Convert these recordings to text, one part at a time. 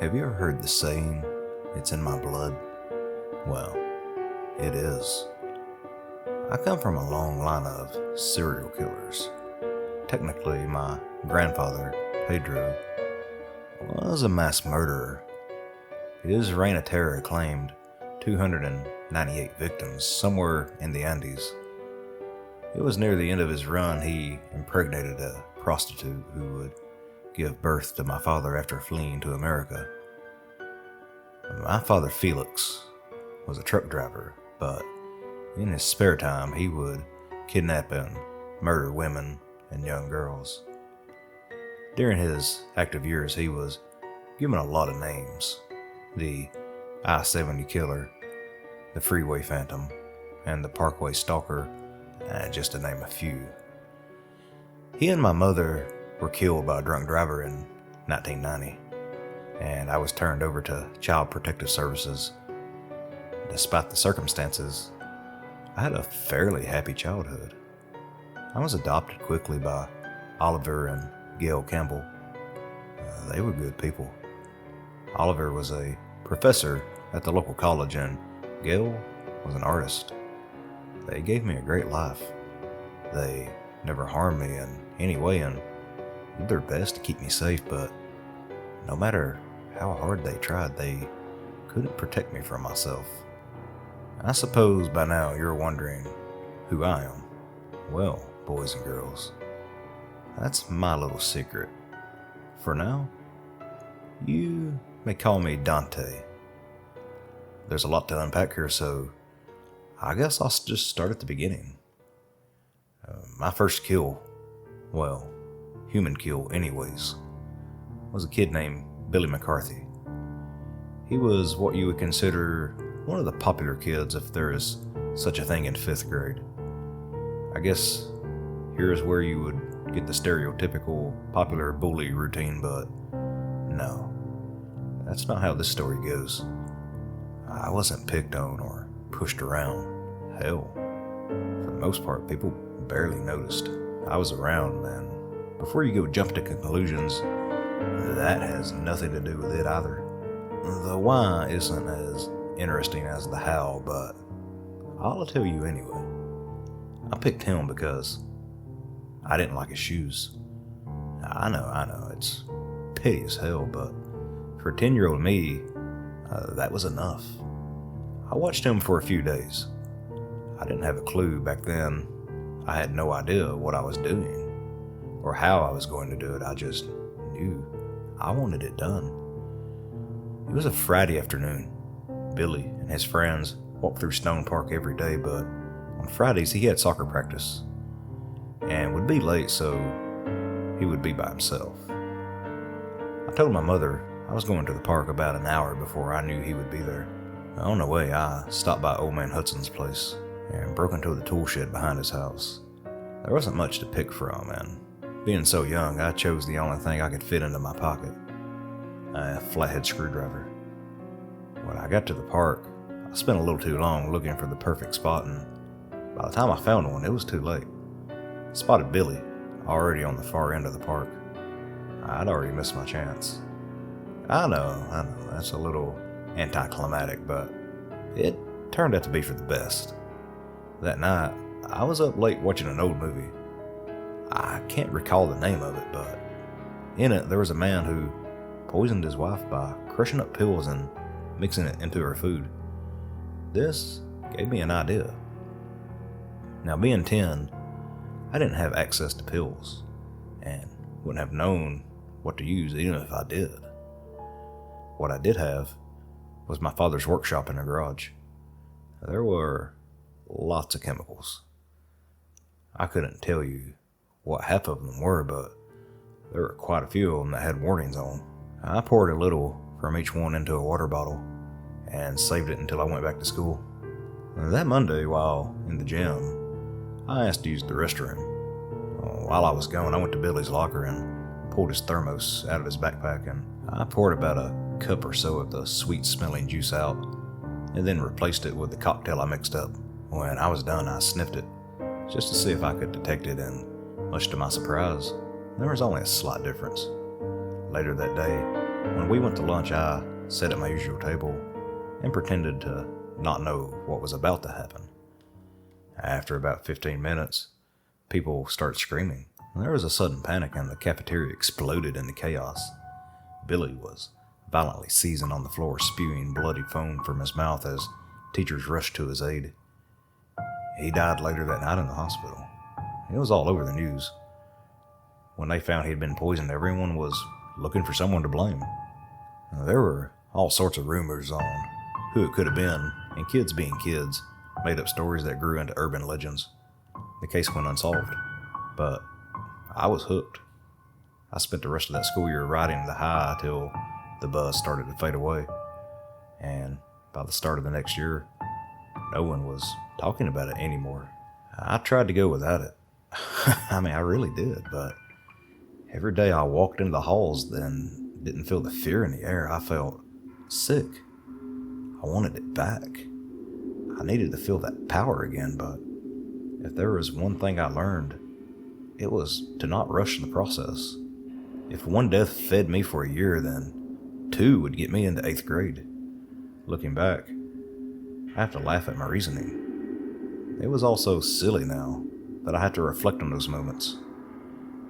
Have you ever heard the saying, "It's in my blood"? Well, it is. I come from a long line of serial killers. Technically, my grandfather, Pedro, was a mass murderer. His reign of terror claimed 298 victims somewhere in the Andes. It was near the end of his run he impregnated a prostitute who would give birth to my father after fleeing to America. My father, Felix, was a truck driver, but in his spare time he would kidnap and murder women and young girls. During his active years he was given a lot of names: the I-70 killer, the freeway phantom, and the parkway stalker, just to name a few. He and my mother were killed by a drunk driver in 1990, and I was turned over to Child Protective Services. Despite the circumstances, I had a fairly happy childhood. I was adopted quickly by Oliver and Gail Campbell. They were good people. Oliver was a professor at the local college, and Gail was an artist. They gave me a great life. They never harmed me in any way and did their best to keep me safe, but no matter how hard they tried, they couldn't protect me from myself. I suppose by now you're wondering who I am. Well, boys and girls, that's my little secret. For now, you may call me Dante. There's a lot to unpack here, so I guess I'll just start at the beginning. My first kill, well, human kill anyways, was a kid named Billy McCarthy. He was what you would consider one of the popular kids, if there is such a thing, in 5th grade. I guess here's where you would get the stereotypical popular bully routine, but no, that's not how this story goes. I wasn't picked on or pushed around. Hell, for the most part, people barely noticed I was around, man. Before you go jump to conclusions, that has nothing to do with it either. The why isn't as interesting as the how, but I'll tell you anyway. I picked him because I didn't like his shoes. I know, it's petty as hell, but for 10-year-old me, that was enough. I watched him for a few days. I didn't have a clue back then. I had no idea what I was doing or how I was going to do it. I just knew I wanted it done. It was a Friday afternoon. Billy and his friends walked through Stone Park every day, but on Fridays he had soccer practice and would be late, so he would be by himself. I told my mother I was going to the park about an hour before I knew he would be there. On the way, I stopped by Old Man Hudson's place and broke into the tool shed behind his house. There wasn't much to pick from, and being so young, I chose the only thing I could fit into my pocket: a flathead screwdriver. When I got to the park, I spent a little too long looking for the perfect spot, and by the time I found one, it was too late. I spotted Billy already on the far end of the park. I'd already missed my chance. I know, that's a little anticlimactic, but it turned out to be for the best. That night, I was up late watching an old movie. I can't recall the name of it, but in it there was a man who poisoned his wife by crushing up pills and mixing it into her food. This gave me an idea. Now, being 10, I didn't have access to pills and wouldn't have known what to use even if I did. What I did have was my father's workshop in the garage. There were lots of chemicals. I couldn't tell you what half of them were, but there were quite a few of them that had warnings on. I poured a little from each one into a water bottle and saved it until I went back to school. That Monday, while in the gym, I asked to use the restroom. While I was gone, I went to Billy's locker and pulled his thermos out of his backpack, and I poured about a cup or so of the sweet-smelling juice out, and then replaced it with the cocktail I mixed up. When I was done, I sniffed it, just to see if I could detect it, and much to my surprise, there was only a slight difference. Later that day, When we went to lunch, I sat at my usual table and pretended to not know what was about to happen. After about 15 minutes, people started screaming. There was a sudden panic and the cafeteria exploded into chaos. Billy was violently seizing on the floor, spewing bloody foam from his mouth as teachers rushed to his aid. He died later that night in the hospital. It was all over the news. When they found he'd been poisoned, everyone was looking for someone to blame. There were all sorts of rumors on who it could have been, and kids being kids made up stories that grew into urban legends. The case went unsolved, but I was hooked. I spent the rest of that school year riding the high till the buzz started to fade away, and by the start of the next year, no one was talking about it anymore. I tried to go without it. I mean, I really did, but every day I walked into the halls then didn't feel the fear in the air. I felt sick. I wanted it back. I needed to feel that power again, but if there was one thing I learned, it was to not rush the process. If one death fed me for a year, then 2 would get me into 8th grade. Looking back, I have to laugh at my reasoning. It was all so silly now that I had to reflect on those moments.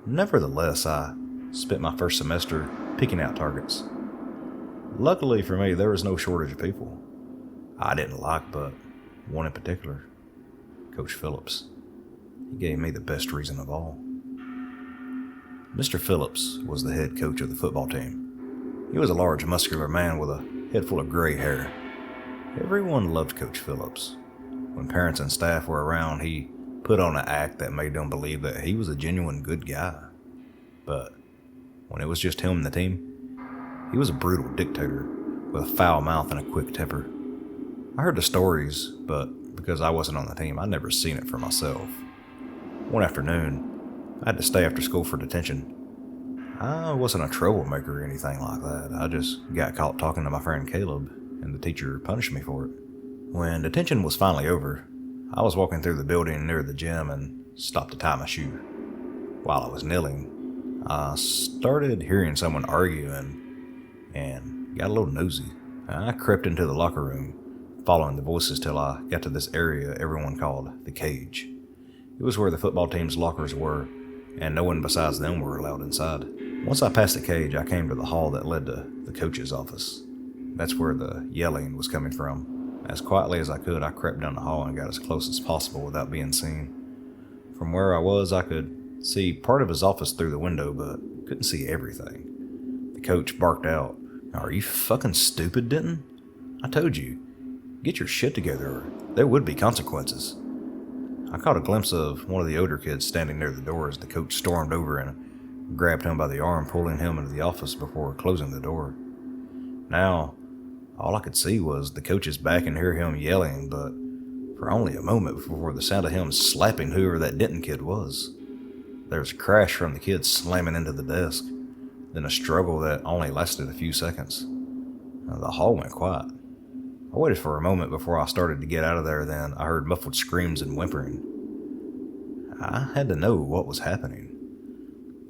Nevertheless, I spent my first semester picking out targets. Luckily for me, there was no shortage of people I didn't like, but one in particular, Coach Phillips. He gave me the best reason of all. Mr. Phillips was the head coach of the football team. He was a large, muscular man with a head full of gray hair. Everyone loved Coach Phillips. When parents and staff were around, he put on an act that made them believe that he was a genuine good guy. But when it was just him and the team, he was a brutal dictator with a foul mouth and a quick temper. I heard the stories, but because I wasn't on the team, I'd never seen it for myself. One afternoon, I had to stay after school for detention. I wasn't a troublemaker or anything like that. I just got caught talking to my friend Caleb, and the teacher punished me for it. When detention was finally over, I was walking through the building near the gym and stopped to tie my shoe. While I was kneeling, I started hearing someone arguing and got a little nosy. I crept into the locker room, following the voices till I got to this area everyone called the cage. It was where the football team's lockers were, and no one besides them were allowed inside. Once I passed the cage, I came to the hall that led to the coach's office. That's where the yelling was coming from. As quietly as I could, I crept down the hall and got as close as possible without being seen. From where I was, I could see part of his office through the window, but couldn't see everything. The coach barked out, "Are you fucking stupid, Denton? I told you, get your shit together or there would be consequences." I caught a glimpse of one of the older kids standing near the door as the coach stormed over and grabbed him by the arm, pulling him into the office before closing the door. Now, all I could see was the coach's back and hear him yelling, but for only a moment before the sound of him slapping whoever that Denton kid was. There was a crash from the kid slamming into the desk, then a struggle that only lasted a few seconds. The hall went quiet. I waited for a moment before I started to get out of there, then I heard muffled screams and whimpering. I had to know what was happening.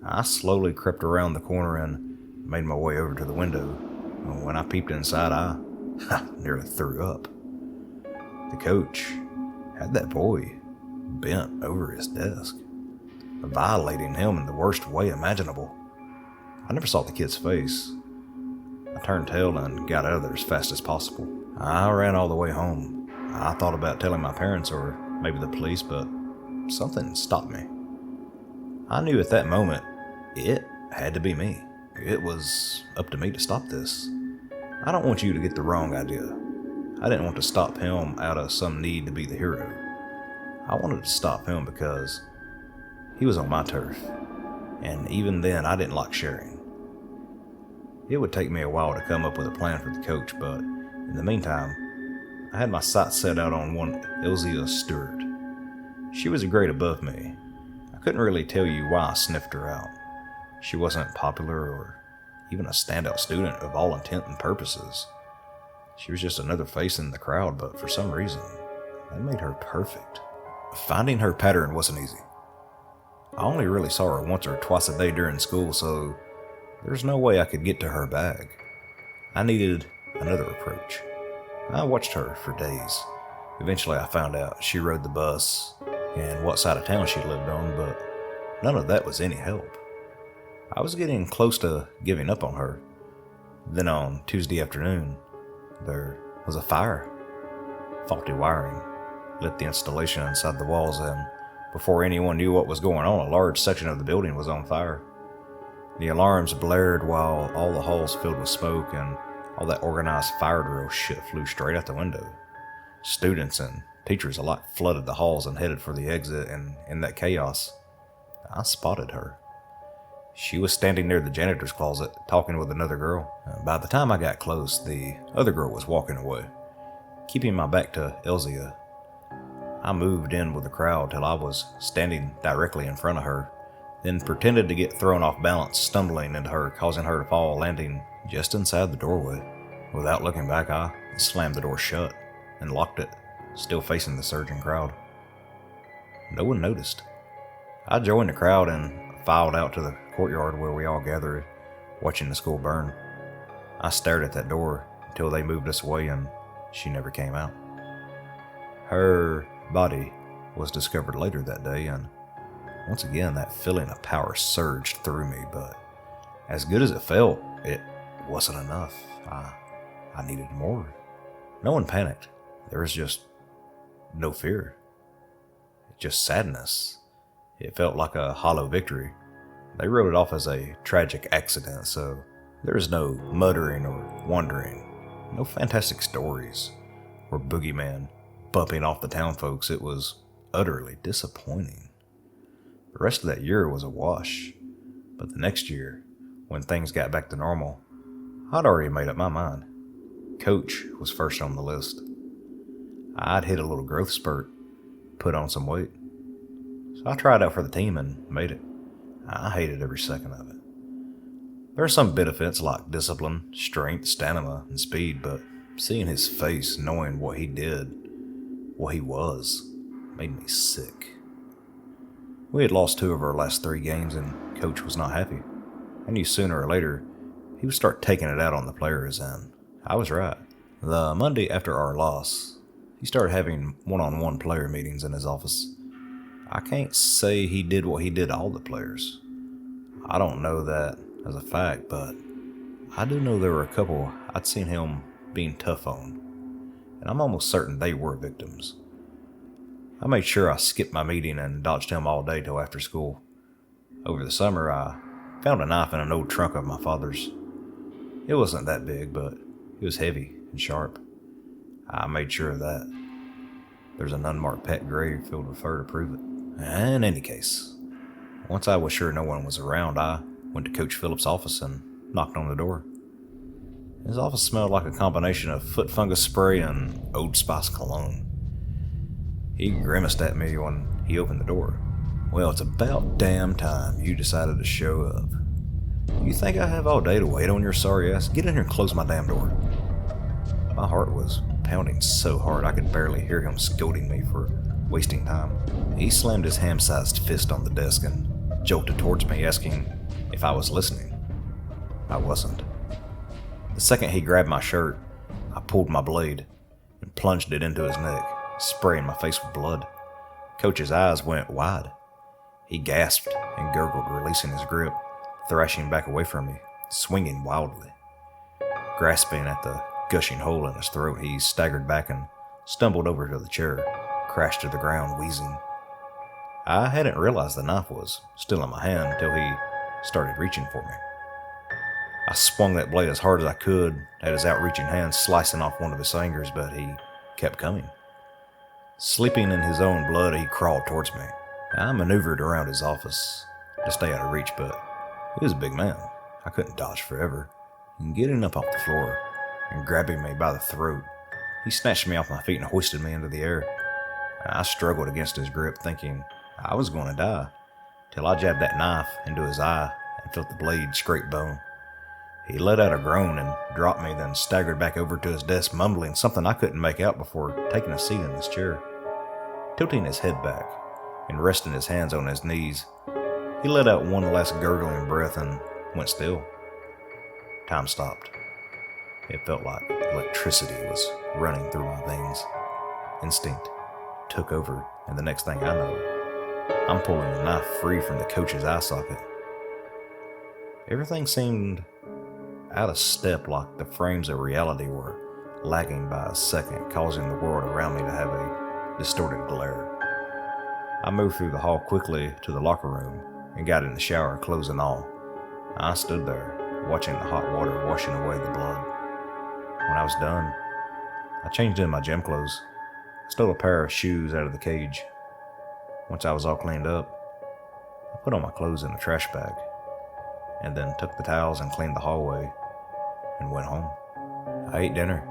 I slowly crept around the corner and made my way over to the window. When I peeped inside, I nearly threw up. The coach had that boy bent over his desk, violating him in the worst way imaginable. I never saw the kid's face. I turned tail and got out of there as fast as possible. I ran all the way home. I thought about telling my parents or maybe the police, but something stopped me. I knew at that moment it had to be me. It was up to me to stop this. I don't want you to get the wrong idea. I didn't want to stop him out of some need to be the hero. I wanted to stop him because he was on my turf, and even then I didn't like sharing. It would take me a while to come up with a plan for the coach, but in the meantime, I had my sights set out on one Elzia Stewart. She was a grade above me. I couldn't really tell you why I sniffed her out. She wasn't popular or even a standout student of all intent and purposes. She was just another face in the crowd, but for some reason, that made her perfect. Finding her pattern wasn't easy. I only really saw her once or twice a day during school, so There's no way I could get to her bag. I needed another approach. I watched her for days. Eventually I found out she rode the bus and what side of town she lived on, but none of that was any help. I was getting close to giving up on her. Then on Tuesday afternoon, there was a fire. Faulty wiring lit the installation inside the walls, and before anyone knew what was going on, a large section of the building was on fire. The alarms blared while all the halls filled with smoke, and all that organized fire drill shit flew straight out the window. Students and teachers alike flooded the halls and headed for the exit, and in that chaos, I spotted her. She was standing near the janitor's closet, talking with another girl. By the time I got close, the other girl was walking away, keeping my back to Elzia. I moved in with the crowd till I was standing directly in front of her, then pretended to get thrown off balance, stumbling into her, causing her to fall, landing just inside the doorway. Without looking back, I slammed the door shut and locked it, still facing the surging crowd. No one noticed. I joined the crowd and filed out to the courtyard where we all gathered, watching the school burn. I stared at that door until they moved us away, and she never came out. Her body was discovered later that day, and once again that feeling of power surged through me, but as good as it felt, it wasn't enough. I needed more. No one panicked. There was just no fear. Just sadness. It felt like a hollow victory. They wrote it off as a tragic accident, so there was no muttering or wondering. No fantastic stories or boogeyman bumping off the town folks. It was utterly disappointing. The rest of that year was a wash, but the next year, when things got back to normal, I'd already made up my mind. Coach was first on the list. I'd hit a little growth spurt, put on some weight. So I tried out for the team and made it. I hated every second of it. There are some benefits like discipline, strength, stamina, and speed, but seeing his face, knowing what he did, what he was, made me sick. We had lost 2 of our last 3 games, and Coach was not happy. I knew sooner or later he would start taking it out on the players, and I was right. The Monday after our loss, he started having one-on-one player meetings in his office. I can't say he did what he did to all the players. I don't know that as a fact, but I do know there were a couple I'd seen him being tough on, and I'm almost certain they were victims. I made sure I skipped my meeting and dodged him all day till after school. Over the summer, I found a knife in an old trunk of my father's. It wasn't that big, but it was heavy and sharp. I made sure of that. There's an unmarked pet grave filled with fur to prove it. In any case, once I was sure no one was around, I went to Coach Phillips' office and knocked on the door. His office smelled like a combination of foot fungus spray and Old Spice cologne. He grimaced at me when he opened the door. "Well, it's about damn time you decided to show up. You think I have all day to wait on your sorry ass? Get in here and close my damn door." My heart was pounding so hard I could barely hear him scolding me for wasting time. He slammed his ham-sized fist on the desk and jolted towards me, asking if I was listening. I wasn't. The second he grabbed my shirt, I pulled my blade and plunged it into his neck, spraying my face with blood. Coach's eyes went wide. He gasped and gurgled, releasing his grip, thrashing back away from me, swinging wildly. Grasping at the gushing hole in his throat, he staggered back and stumbled over to the chair, crashed to the ground, wheezing. I hadn't realized the knife was still in my hand until he started reaching for me. I swung that blade as hard as I could at his outreaching hand, slicing off one of his fingers, but he kept coming. Sleeping in his own blood, he crawled towards me. I maneuvered around his office to stay out of reach, but he was a big man. I couldn't dodge forever. And getting up off the floor and grabbing me by the throat, he snatched me off my feet and hoisted me into the air. I struggled against his grip, thinking I was going to die, till I jabbed that knife into his eye and felt the blade scrape bone. He let out a groan and dropped me, then staggered back over to his desk, mumbling something I couldn't make out before taking a seat in his chair. Tilting his head back and resting his hands on his knees, he let out one last gurgling breath and went still. time stopped. It felt like electricity was running through my veins. Instinct took over, and the next thing I know, I'm pulling the knife free from the coach's eye socket. Everything seemed out of step, like the frames of reality were lagging by a second, causing the world around me to have a distorted glare. I moved through the hall quickly to the locker room and got in the shower, clothes and all. I stood there, watching the hot water washing away the blood. When I was done, I changed into my gym clothes, stole a pair of shoes out of the cage. Once I was all cleaned up, I put all my clothes in a trash bag, and then took the towels and cleaned the hallway, and went home. I ate dinner,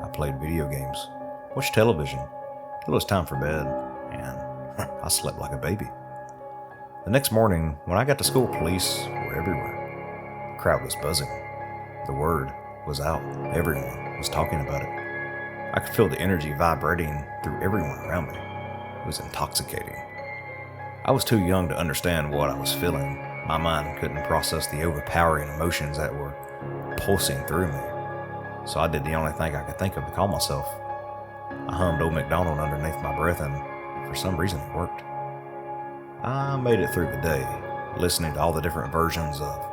I played video games, watched television, till it was time for bed, and I slept like a baby. The next morning, when I got to school, police were everywhere. The crowd was buzzing. The word was out. Everyone was talking about it. I could feel the energy vibrating through everyone around me. It was intoxicating. I was too young to understand what I was feeling. My mind couldn't process the overpowering emotions that were pulsing through me. So I did the only thing I could think of to calm myself. I hummed Old MacDonald underneath my breath, and for some reason it worked. I made it through the day, listening to all the different versions of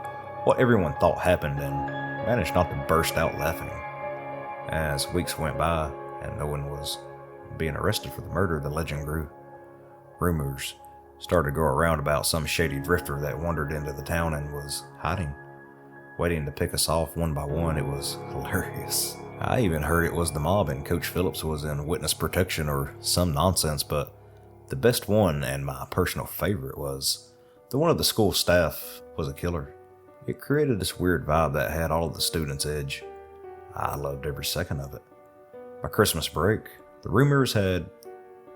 what everyone thought happened, and managed not to burst out laughing. As weeks went by and no one was being arrested for the murder, the legend grew. Rumors started to go around about some shady drifter that wandered into the town and was hiding, waiting to pick us off one by one. It was hilarious. I even heard it was the mob and Coach Phillips was in witness protection or some nonsense, but the best one and my personal favorite was the one of the school staff was a killer. It created this weird vibe that had all of the students edge. I loved every second of it. By Christmas break, the rumors had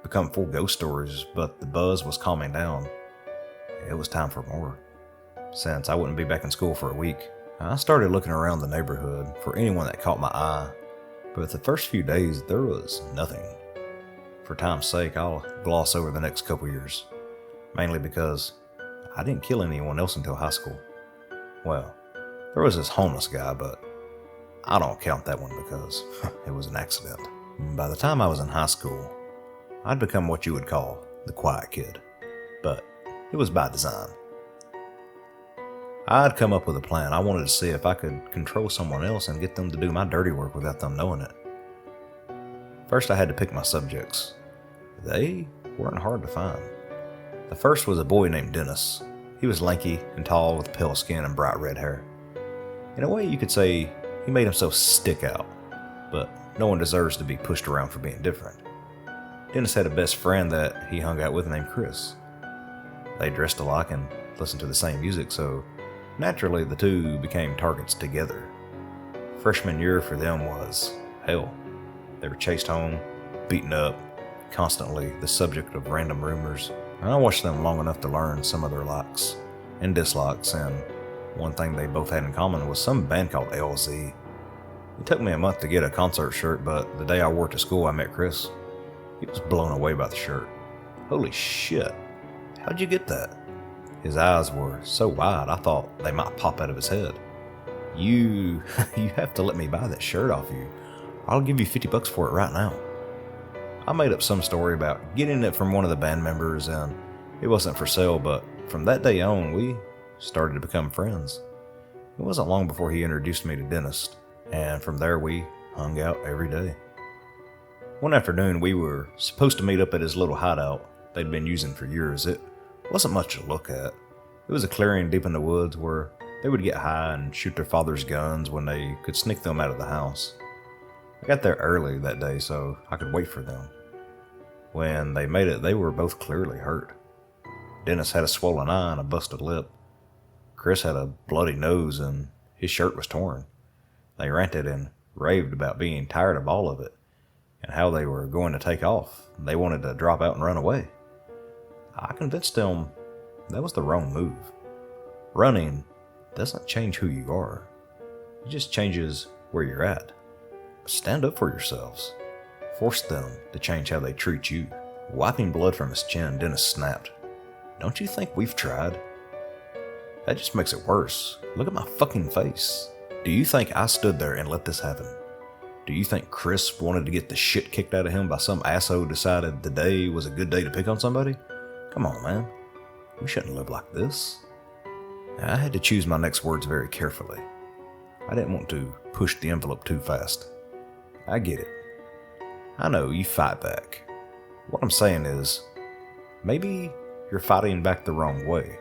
become full ghost stories, but the buzz was calming down. It was time for more. Since I wouldn't be back in school for a week, I started looking around the neighborhood for anyone that caught my eye, but the first few days there was nothing. For time's sake, I'll gloss over the next couple years, mainly because I didn't kill anyone else until high school. Well, there was this homeless guy, but I don't count that one because it was an accident. By the time I was in high school, I'd become what you would call the quiet kid, but it was by design. I'd come up with a plan. I wanted to see if I could control someone else and get them to do my dirty work without them knowing it. First, I had to pick my subjects. They weren't hard to find. The first was a boy named Dennis. He was lanky and tall with pale skin and bright red hair. In a way, you could say he made himself stick out, but no one deserves to be pushed around for being different. Dennis had a best friend that he hung out with named Chris. They dressed alike and listened to the same music, so naturally the two became targets together. Freshman year for them was hell. They were chased home, beaten up, constantly the subject of random rumors. I watched them long enough to learn some of their likes and dislikes, and one thing they both had in common was some band called LZ. It took me a month to get a concert shirt, but the day I wore it to school I met Chris. He was blown away by the shirt. Holy shit, how'd you get that? His eyes were so wide I thought they might pop out of his head. You have to let me buy that shirt off you. I'll give you $50 for it right now. I made up some story about getting it from one of the band members, and it wasn't for sale, but from that day on, we started to become friends. It wasn't long before he introduced me to Dennis, and from there we hung out every day. One afternoon, we were supposed to meet up at his little hideout they'd been using for years. It wasn't much to look at. It was a clearing deep in the woods where they would get high and shoot their father's guns when they could sneak them out of the house. I got there early that day so I could wait for them. When they made it, they were both clearly hurt. Dennis had a swollen eye and a busted lip. Chris had a bloody nose and his shirt was torn. They ranted and raved about being tired of all of it and how they were going to take off. They wanted to drop out and run away. I convinced them that was the wrong move. Running doesn't change who you are. It just changes where you're at. Stand up for yourselves. Force them to change how they treat you. Wiping blood from his chin, Dennis snapped. Don't you think we've tried? That just makes it worse. Look at my fucking face. Do you think I stood there and let this happen? Do you think Chris wanted to get the shit kicked out of him by some asshole who decided today was a good day to pick on somebody? Come on, man. We shouldn't live like this. I had to choose my next words very carefully. I didn't want to push the envelope too fast. I get it. I know you fight back. What I'm saying is, maybe you're fighting back the wrong way.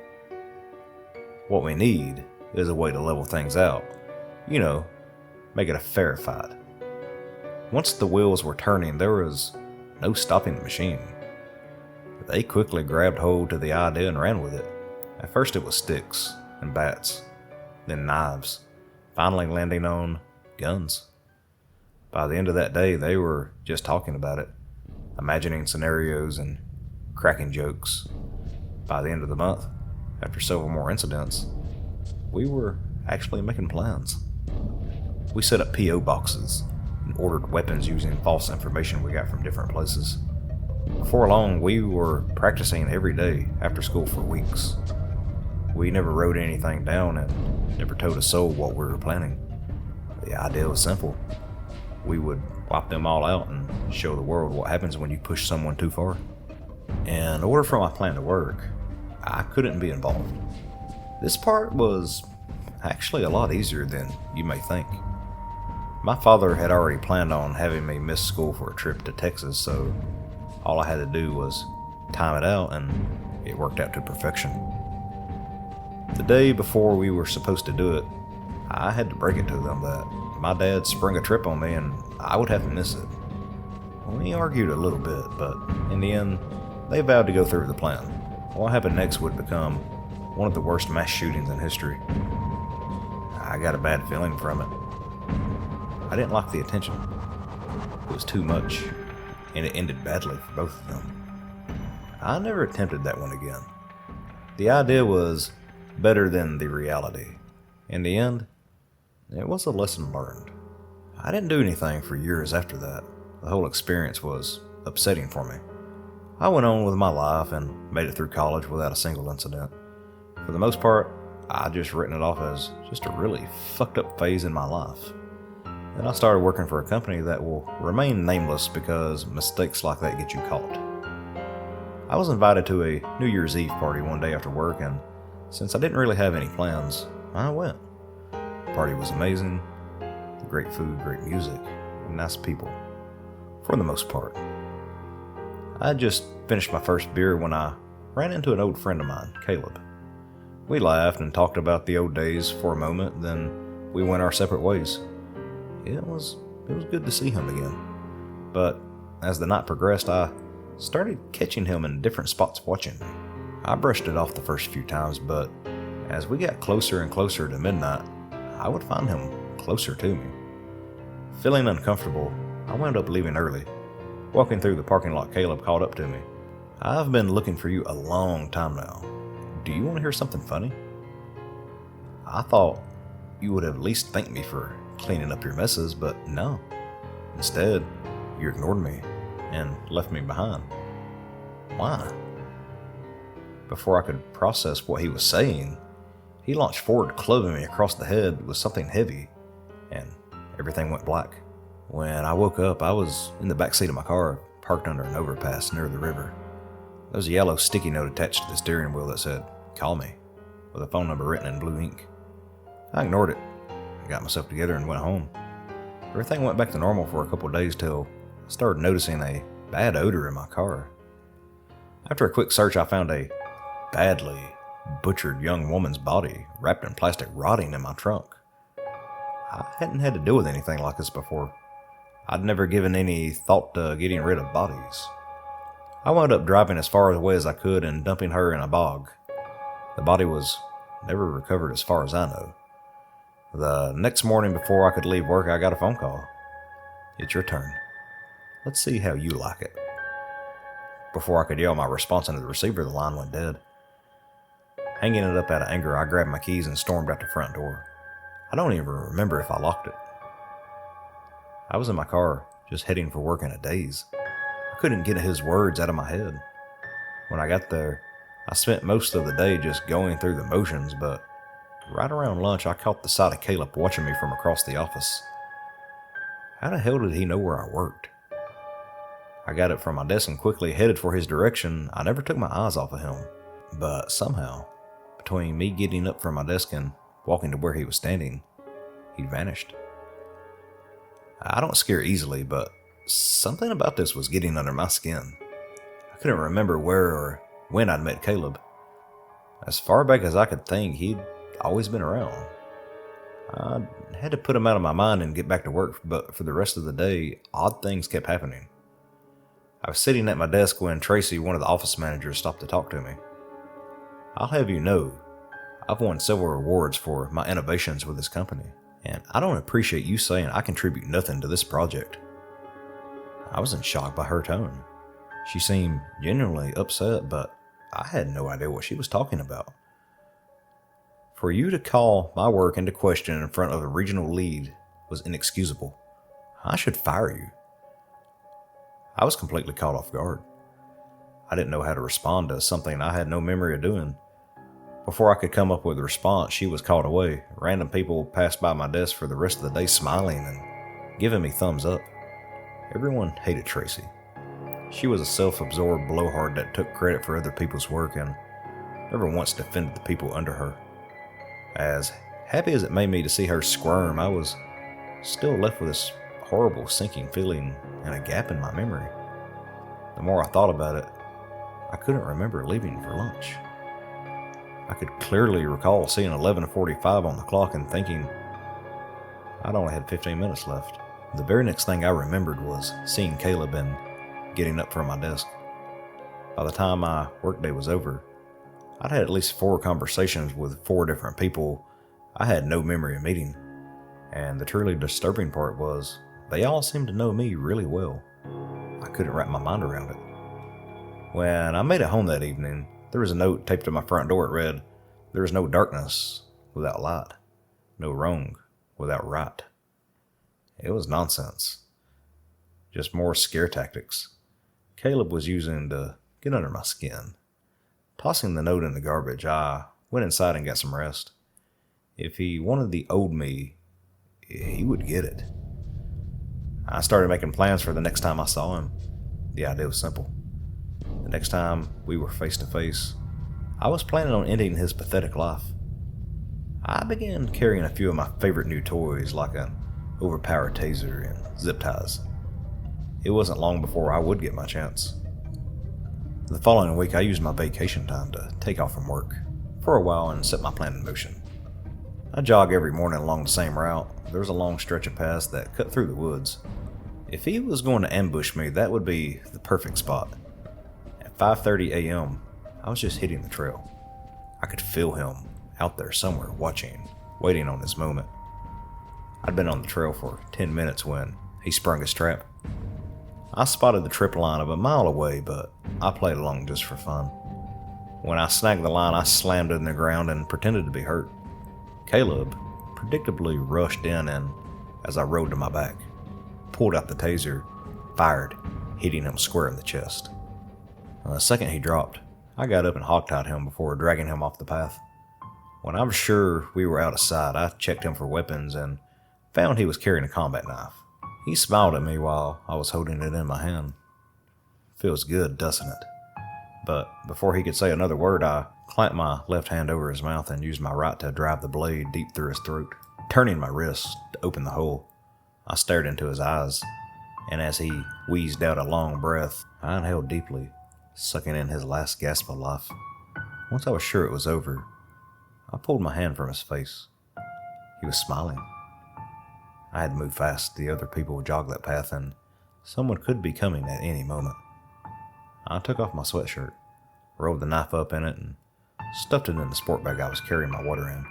What we need is a way to level things out. You know, make it a fair fight. Once the wheels were turning, there was no stopping the machine. They quickly grabbed hold to the idea and ran with it. At first it was sticks and bats, then knives, finally landing on guns. By the end of that day, they were just talking about it, imagining scenarios and cracking jokes. By the end of the month, after several more incidents, we were actually making plans. We set up P.O. boxes and ordered weapons using false information we got from different places. Before long, we were practicing every day after school for weeks. We never wrote anything down and never told a soul what we were planning. The idea was simple. We would wipe them all out and show the world what happens when you push someone too far. In order for my plan to work, I couldn't be involved. This part was actually a lot easier than you may think. My father had already planned on having me miss school for a trip to Texas, so all I had to do was time it out, and it worked out to perfection. The day before we were supposed to do it, I had to break it to them that my dad sprung a trip on me and I would have to miss it. We argued a little bit, but in the end, they vowed to go through with the plan. What happened next would become one of the worst mass shootings in history. I got a bad feeling from it. I didn't like the attention. It was too much, and it ended badly for both of them. I never attempted that one again. The idea was better than the reality. In the end, it was a lesson learned. I didn't do anything for years after that. The whole experience was upsetting for me. I went on with my life and made it through college without a single incident. For the most part, I just written it off as just a really fucked up phase in my life. Then I started working for a company that will remain nameless because mistakes like that get you caught. I was invited to a New Year's Eve party one day after work, and since I didn't really have any plans, I went. The party was amazing. Great food, great music, and nice people. For the most part. I had just finished my first beer when I ran into an old friend of mine, Caleb. We laughed and talked about the old days for a moment, then we went our separate ways. It was good to see him again. But as the night progressed, I started catching him in different spots watching me. I brushed it off the first few times, but as we got closer and closer to midnight, I would find him closer to me. Feeling uncomfortable, I wound up leaving early. Walking through the parking lot, Caleb called up to me. "I've been looking for you a long time now. Do you want to hear something funny?" I thought you would at least thank me for cleaning up your messes, but no. Instead, you ignored me and left me behind. Why? Before I could process what he was saying, he launched forward, clubbing me across the head with something heavy, and everything went black. When I woke up, I was in the back seat of my car, parked under an overpass near the river. There was a yellow sticky note attached to the steering wheel that said, "Call me," with a phone number written in blue ink. I ignored it. I got myself together and went home. Everything went back to normal for a couple of days till I started noticing a bad odor in my car. After a quick search, I found a badly butchered young woman's body wrapped in plastic rotting in my trunk. I hadn't had to deal with anything like this before. I'd never given any thought to getting rid of bodies. I wound up driving as far away as I could and dumping her in a bog. The body was never recovered as far as I know. The next morning before I could leave work, I got a phone call. "It's your turn. Let's see how you like it." Before I could yell my response into the receiver, the line went dead. Hanging it up out of anger, I grabbed my keys and stormed out the front door. I don't even remember if I locked it. I was in my car, just heading for work in a daze. I couldn't get his words out of my head. When I got there, I spent most of the day just going through the motions, but right around lunch, I caught the sight of Caleb watching me from across the office. How the hell did he know where I worked? I got up from my desk and quickly headed for his direction. I never took my eyes off of him, but somehow, between me getting up from my desk and walking to where he was standing, he'd vanished. I don't scare easily, but something about this was getting under my skin. I couldn't remember where or when I'd met Caleb. As far back as I could think, he'd always been around. I had to put him out of my mind and get back to work, but for the rest of the day, odd things kept happening. I was sitting at my desk when Tracy, one of the office managers, stopped to talk to me. I'll have you know, I've won several awards for my innovations with this company, and I don't appreciate you saying I contribute nothing to this project. I was in shock by her tone. She seemed genuinely upset, but I had no idea what she was talking about. For you to call my work into question in front of a regional lead was inexcusable. I should fire you. I was completely caught off guard. I didn't know how to respond to something I had no memory of doing. Before I could come up with a response, she was called away. Random people passed by my desk for the rest of the day smiling and giving me thumbs up. Everyone hated Tracy. She was a self-absorbed blowhard that took credit for other people's work and never once defended the people under her. As happy as it made me to see her squirm, I was still left with this horrible sinking feeling and a gap in my memory. The more I thought about it, I couldn't remember leaving for lunch. I could clearly recall seeing 11:45 on the clock and thinking I'd only had 15 minutes left. The very next thing I remembered was seeing Caleb and getting up from my desk. By the time my workday was over, I'd had at least 4 conversations with 4 different people I had no memory of meeting, and the truly disturbing part was they all seemed to know me really well. I couldn't wrap my mind around it. When I made it home that evening, there was a note taped to my front door. It read, "There is no darkness without light, no wrong without right." It was nonsense. Just more scare tactics Caleb was using to get under my skin. Tossing the note in the garbage, I went inside and got some rest. If he wanted the old me, he would get it. I started making plans for the next time I saw him. The idea was simple. The next time we were face to face, I was planning on ending his pathetic life. I began carrying a few of my favorite new toys, like an overpowered taser and zip ties. It wasn't long before I would get my chance. The following week, I used my vacation time to take off from work for a while and set my plan in motion. I jog every morning along the same route. There was a long stretch of paths that cut through the woods. If he was going to ambush me, that would be the perfect spot. At 5:30 a.m., I was just hitting the trail. I could feel him out there somewhere watching, waiting on this moment. I'd been on the trail for 10 minutes when he sprung his trap. I spotted the trip line of a mile away, but I played along just for fun. When I snagged the line, I slammed it in the ground and pretended to be hurt. Caleb predictably rushed in, and as I rode to my back, pulled out the taser, fired, hitting him square in the chest. The second he dropped, I got up and hogtied him before dragging him off the path. When I was sure we were out of sight, I checked him for weapons and found he was carrying a combat knife. He smiled at me while I was holding it in my hand. Feels good, doesn't it? But before he could say another word, I clamped my left hand over his mouth and used my right to drive the blade deep through his throat. Turning my wrist to open the hole, I stared into his eyes, and as he wheezed out a long breath, I inhaled deeply, sucking in his last gasp of life. Once I was sure it was over, I pulled my hand from his face. He was smiling. I had to move fast. The other people jogged that path, and someone could be coming at any moment. I took off my sweatshirt, rolled the knife up in it, and stuffed it in the sport bag I was carrying my water in.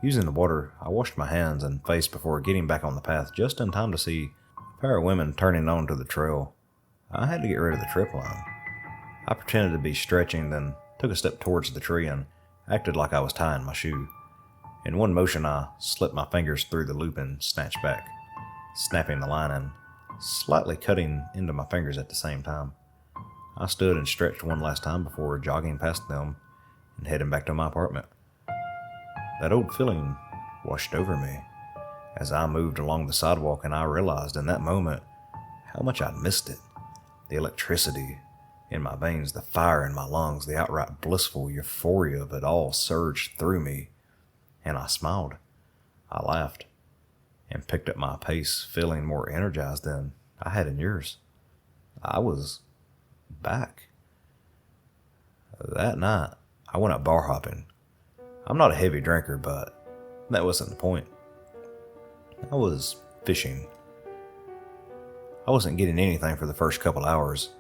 Using the water, I washed my hands and face before getting back on the path just in time to see a pair of women turning onto the trail. I had to get rid of the trip line. I pretended to be stretching, then took a step towards the tree and acted like I was tying my shoe. In one motion, I slipped my fingers through the loop and snatched back, snapping the line and slightly cutting into my fingers at the same time. I stood and stretched one last time before jogging past them and heading back to my apartment. that old feeling washed over me as I moved along the sidewalk, and I realized in that moment how much I'd missed it. The electricity in my veins, the fire in my lungs, the outright blissful euphoria of it all surged through me, and I smiled. I laughed and picked up my pace, feeling more energized than I had in years. I was back. That night, I went out bar hopping. I'm not a heavy drinker, but that wasn't the point. I was fishing. I wasn't getting anything for the first couple hours.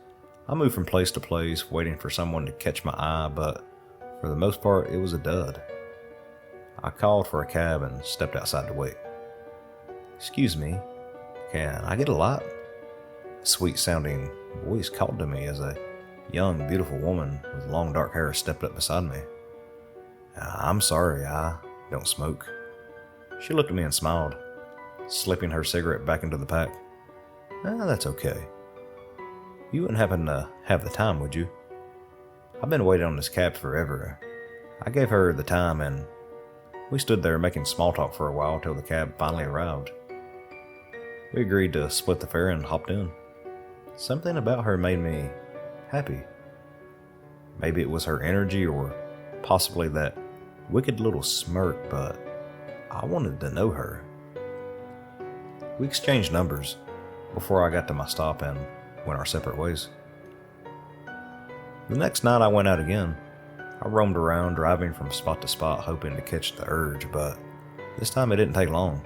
I moved from place to place, waiting for someone to catch my eye, but for the most part, it was a dud. I called for a cab and stepped outside to wait. "Excuse me, can I get a light?" A sweet-sounding voice called to me as a young, beautiful woman with long dark hair stepped up beside me. "I'm sorry, I don't smoke." She looked at me and smiled, slipping her cigarette back into the pack. That's okay. You wouldn't happen to have the time, would you? I've been waiting on this cab forever." I gave her the time, and we stood there making small talk for a while till the cab finally arrived. We agreed to split the fare and hopped in. Something about her made me happy. Maybe it was her energy or possibly that wicked little smirk, but I wanted to know her. We exchanged numbers before I got to my stop and went our separate ways. The next night I went out again. I roamed around, driving from spot to spot, hoping to catch the urge, but this time it didn't take long.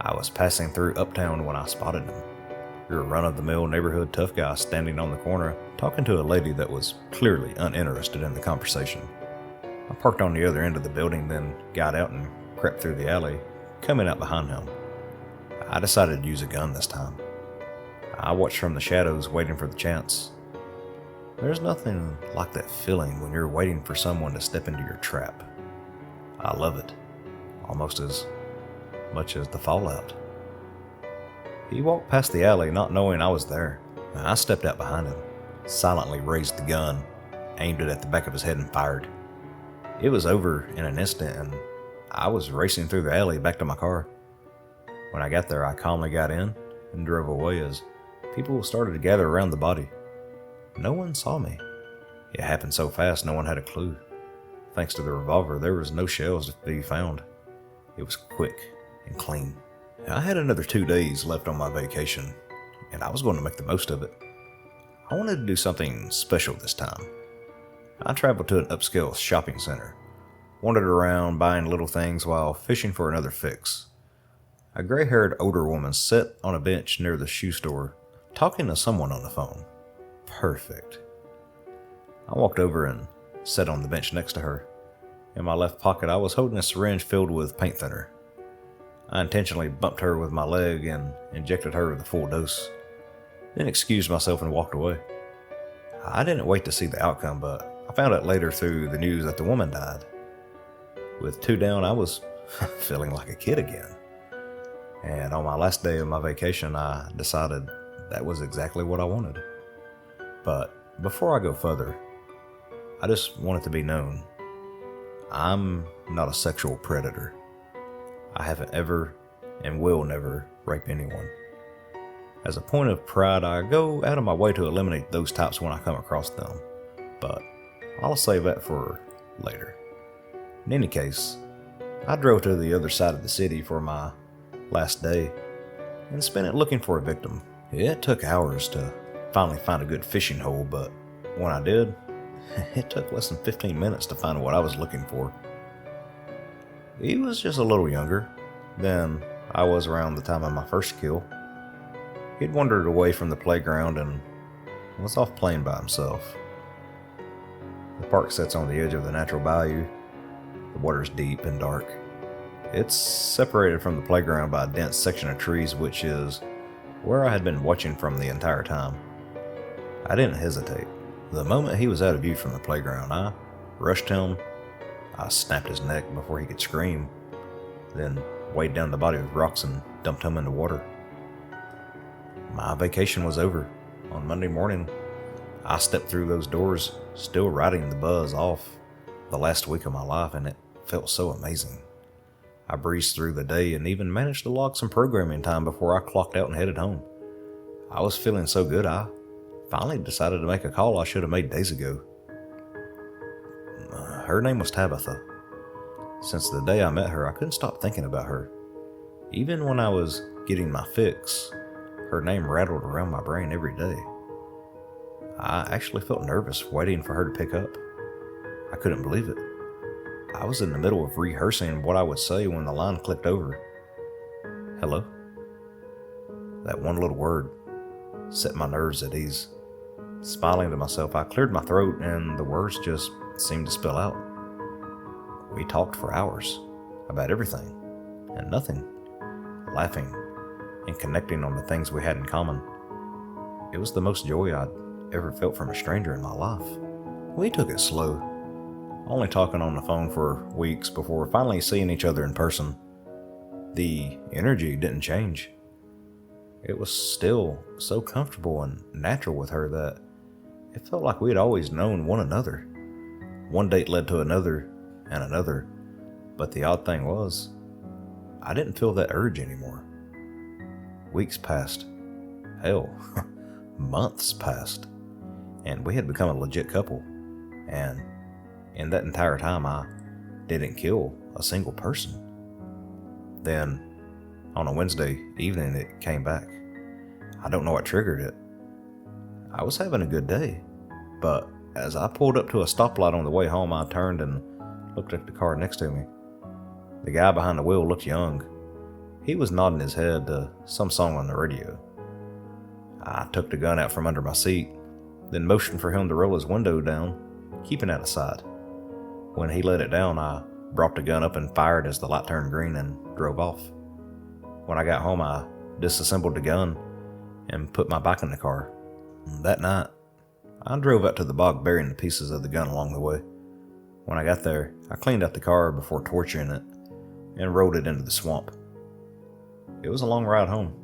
I was passing through Uptown when I spotted him. Your run-of-the-mill neighborhood tough guy standing on the corner, talking to a lady that was clearly uninterested in the conversation. I parked on the other end of the building, then got out and crept through the alley, coming out behind him. I decided to use a gun this time. I watched from the shadows, waiting for the chance. There's nothing like that feeling when you're waiting for someone to step into your trap. I love it, almost as much as the fallout. He walked past the alley, not knowing I was there. I stepped out behind him, silently raised the gun, aimed it at the back of his head, and fired. It was over in an instant, and I was racing through the alley back to my car. When I got there, I calmly got in and drove away as people started to gather around the body. No one saw me. It happened so fast, no one had a clue. Thanks to the revolver, there was no shells to be found. It was quick and clean. I had another 2 days left on my vacation, and I was going to make the most of it. I wanted to do something special this time. I traveled to an upscale shopping center, wandered around buying little things while fishing for another fix. A gray-haired older woman sat on a bench near the shoe store, talking to someone on the phone. Perfect. I walked over and sat on the bench next to her. In my left pocket, I was holding a syringe filled with paint thinner. I intentionally bumped her with my leg and injected her with the full dose, then excused myself and walked away. I didn't wait to see the outcome, but I found out later through the news that the woman died. With 2 down, I was feeling like a kid again. And on my last day of my vacation, I decided that was exactly what I wanted. But before I go further, I just want it to be known, I'm not a sexual predator. I haven't ever and will never rape anyone. As a point of pride, I go out of my way to eliminate those types when I come across them, but I'll save that for later. In any case, I drove to the other side of the city for my last day and spent it looking for a victim. It took hours to finally find a good fishing hole, but when I did, it took less than 15 minutes to find what I was looking for. He was just a little younger than I was around the time of my first kill. He'd wandered away from the playground and was off playing by himself. The park sits on the edge of the natural bayou. The water's deep and dark. It's separated from the playground by a dense section of trees, which is where I had been watching from the entire time. I didn't hesitate. The moment he was out of view from the playground, I rushed him. I snapped his neck before he could scream, then weighed down the body with rocks and dumped him in the water. My vacation was over. On Monday morning, I stepped through those doors, still riding the buzz off the last week of my life, and it felt so amazing. I breezed through the day and even managed to log some programming time before I clocked out and headed home. I was feeling so good, I finally decided to make a call I should have made days ago. Her name was Tabitha. Since the day I met her, I couldn't stop thinking about her. Even when I was getting my fix, her name rattled around my brain every day. I actually felt nervous waiting for her to pick up. I couldn't believe it. I was in the middle of rehearsing what I would say when the line clicked over. Hello? That one little word set my nerves at ease. Smiling to myself, I cleared my throat and the words just seemed to spill out. We talked for hours about everything and nothing, laughing and connecting on the things we had in common. It was the most joy I'd ever felt from a stranger in my life. We took it slow, only talking on the phone for weeks before finally seeing each other in person. The energy didn't change. It was still so comfortable and natural with her that it felt like we had always known one another. One date led to another and another, but the odd thing was, I didn't feel that urge anymore. Weeks passed. Hell, months passed. And we had become a legit couple. And in that entire time, I didn't kill a single person. Then, on a Wednesday evening, it came back. I don't know what triggered it. I was having a good day, but as I pulled up to a stoplight on the way home, I turned and looked at the car next to me. The guy behind the wheel looked young. He was nodding his head to some song on the radio. I took the gun out from under my seat, then motioned for him to roll his window down, keeping it aside. When he let it down, I brought the gun up and fired as the light turned green and drove off. When I got home, I disassembled the gun and put my bike in the car. That night, I drove out to the bog burying the pieces of the gun along the way. When I got there, I cleaned out the car before torching it and rode it into the swamp. It was a long ride home.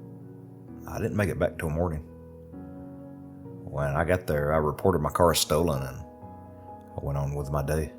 I didn't make it back till morning. When I got there, I reported my car stolen and I went on with my day.